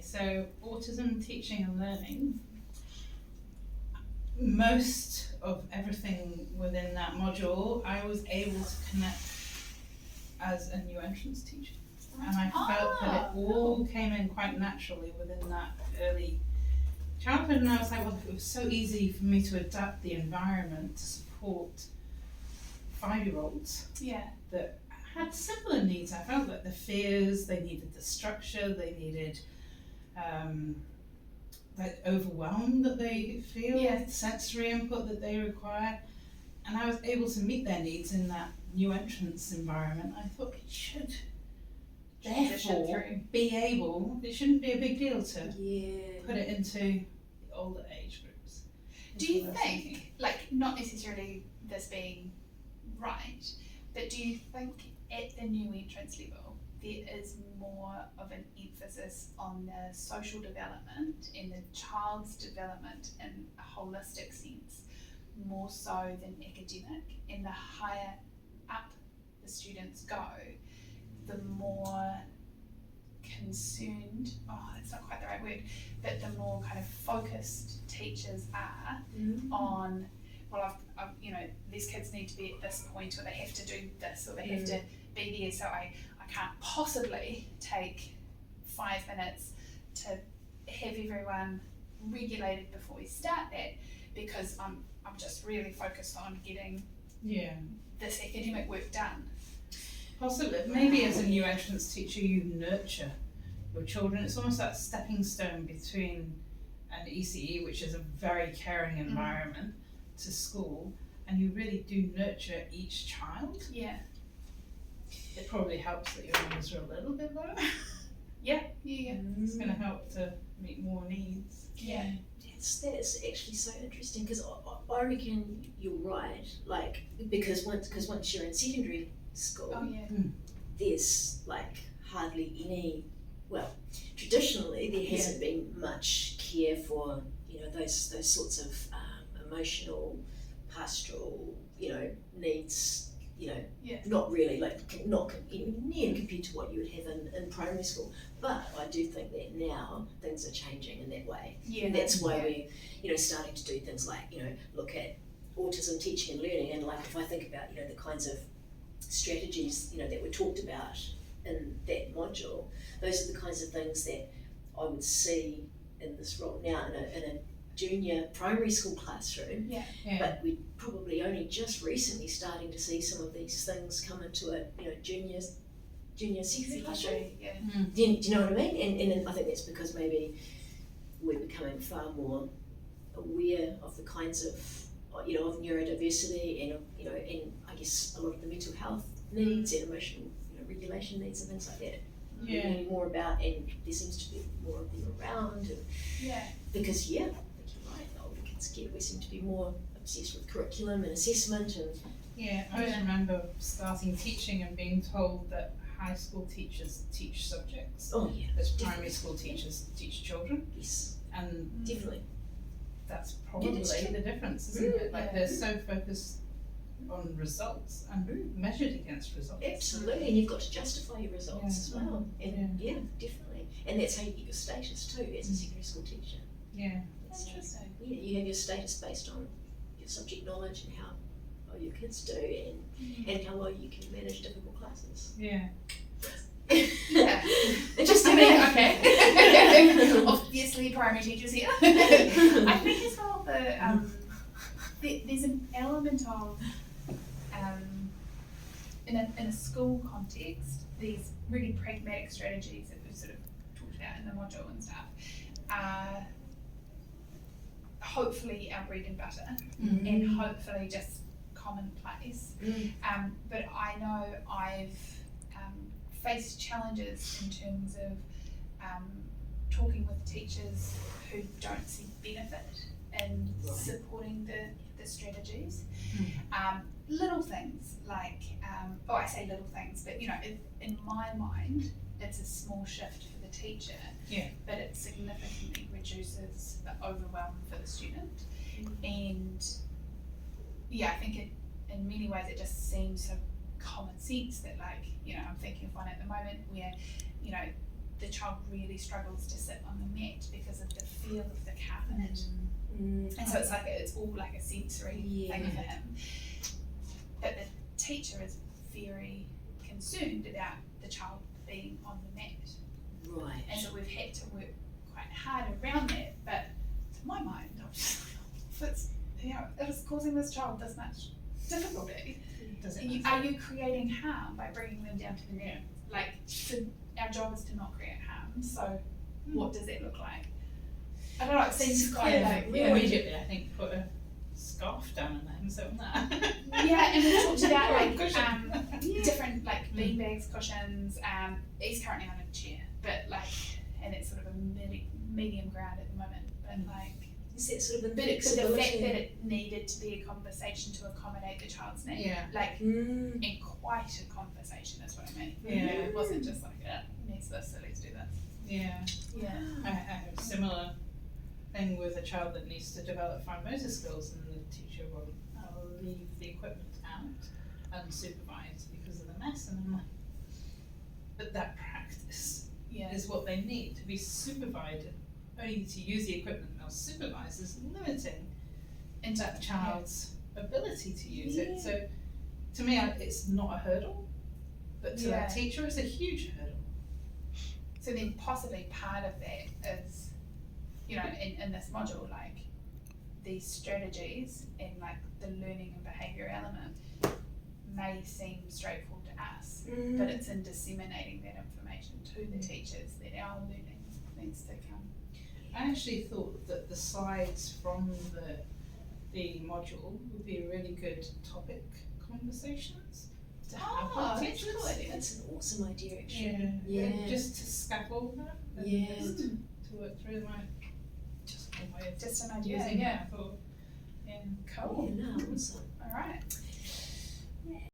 so autism teaching and learning, most of everything within that module I was able to connect as a new entrance teacher. And I felt that it all came in quite naturally within that early childhood, and I was like, well, it was so easy for me to adapt the environment to support 5-year-olds that had similar needs. I felt like the fears, they needed the structure, they needed that overwhelm that they feel, sensory input that they require, and I was able to meet their needs in that new entrance environment. I thought it should therefore be able, it shouldn't be a big deal to put it into the older age groups. Do you think, like, not necessarily this being right, but do you think at the new entrance level there is more of an emphasis on the social development and the child's development in a holistic sense, more so than academic, and the higher up the students go, the more concerned, that's not quite the right word, but the more kind of focused teachers are on, well, I've, you know, these kids need to be at this point, or they have to do this, or they have to be there, so I can't possibly take 5 minutes to have everyone regulated before we start that, because I'm just really focused on getting this academic work done. Possibly. Maybe as a new entrance teacher you nurture your children. It's almost that stepping stone between an ECE, which is a very caring environment, to school, and you really do nurture each child. Yeah. It probably helps that your numbers are a little bit lower. It's going to help to meet more needs. That's actually so interesting, because I reckon you're right, like, because once you're in secondary school, there's like hardly any, well, traditionally there hasn't been much care for, you know, those sorts of emotional, pastoral, you know, needs, you know, not really, like, not near compared to what you would have in primary school. But I do think that now things are changing in that way. And that's why we're, you know, starting to do things like, you know, look at autism teaching and learning, and like, if I think about, you know, the kinds of strategies, you know, that were talked about in that module, those are the kinds of things that I would see in this role now in a junior primary school classroom. But we're probably only just recently starting to see some of these things come into a, you know, junior secondary classroom. Do you know what I mean? And I think that's because maybe we're becoming far more aware of the kinds of, you know, of neurodiversity and, you know, and I guess a lot of the mental health needs and emotional, you know, regulation needs and things like that. We're learning more about, and there seems to be more of them around. And because I think you're right, the older kids get, we seem to be more obsessed with curriculum and assessment and. I always remember starting teaching and being told that high school teachers teach subjects. As primary school teachers teach children. Yes. And definitely. That's probably the difference, isn't it? Like, they're so focused on results and measured against results. Absolutely, and you've got to justify your results as well. And definitely. And that's how you get your status too as a secondary school teacher. That's interesting. You have your status based on your subject knowledge and how well your kids do, and how well you can manage difficult classes. Interesting. Okay. Obviously, primary teachers here. I think as well there's an element of in a school context, these really pragmatic strategies that we've sort of talked about in the module and stuff are hopefully our bread and butter, and hopefully just commonplace. But I know I've faced challenges in terms of talking with teachers who don't see benefit in supporting the strategies. Little things like, I say little things, but you know, in my mind, it's a small shift for the teacher, but it significantly reduces the overwhelm for the student. And I think in many ways it just seems so common sense that, like, you know, I'm thinking of one at the moment where, you know, the child really struggles to sit on the mat because of the feel of the carpet. And so it's all like a sensory thing for him. But the teacher is very concerned about the child being on the mat. Right. And so we've had to work quite hard around that, but to my mind, I'm just like, if it's, it is causing this child this much difficulty, are you creating harm by bringing them down to the mat? Like, so our job is to not create harm, so what does that look like? I don't know, it seems quite like... Immediately, I think, put a scarf down and let him sit on that. Yeah, and we talked about like different like bean bags, cushions. He's currently on a chair, but like, and it's sort of a medium ground at the moment. But like, is it sort of a but the fact that it needed to be a conversation to accommodate the child's need, like, and quite a conversation is what I mean. Yeah, it wasn't just like he needs this, so let's do this. Yeah. I have a similar thing with a child that needs to develop fine motor skills, and the teacher will leave the equipment out unsupervised because of the mess, and I'm like, but that practice is what they need to be supervised. Only to use the equipment they'll supervise is limiting that child's ability to use it. So to me, it's not a hurdle, but to that teacher, it's a huge hurdle. So then possibly part of that is, in this module, like these strategies and like the learning and behaviour element may seem straightforward to us, but it's in disseminating that information to the teachers that our learning needs to come. I actually thought that the slides from the module would be really good topic conversations to have with teachers. That's an awesome idea, actually. Just to scaffold that. And to work through just one way of just an idea. using it. I thought, cool. Yeah, no, awesome. All right.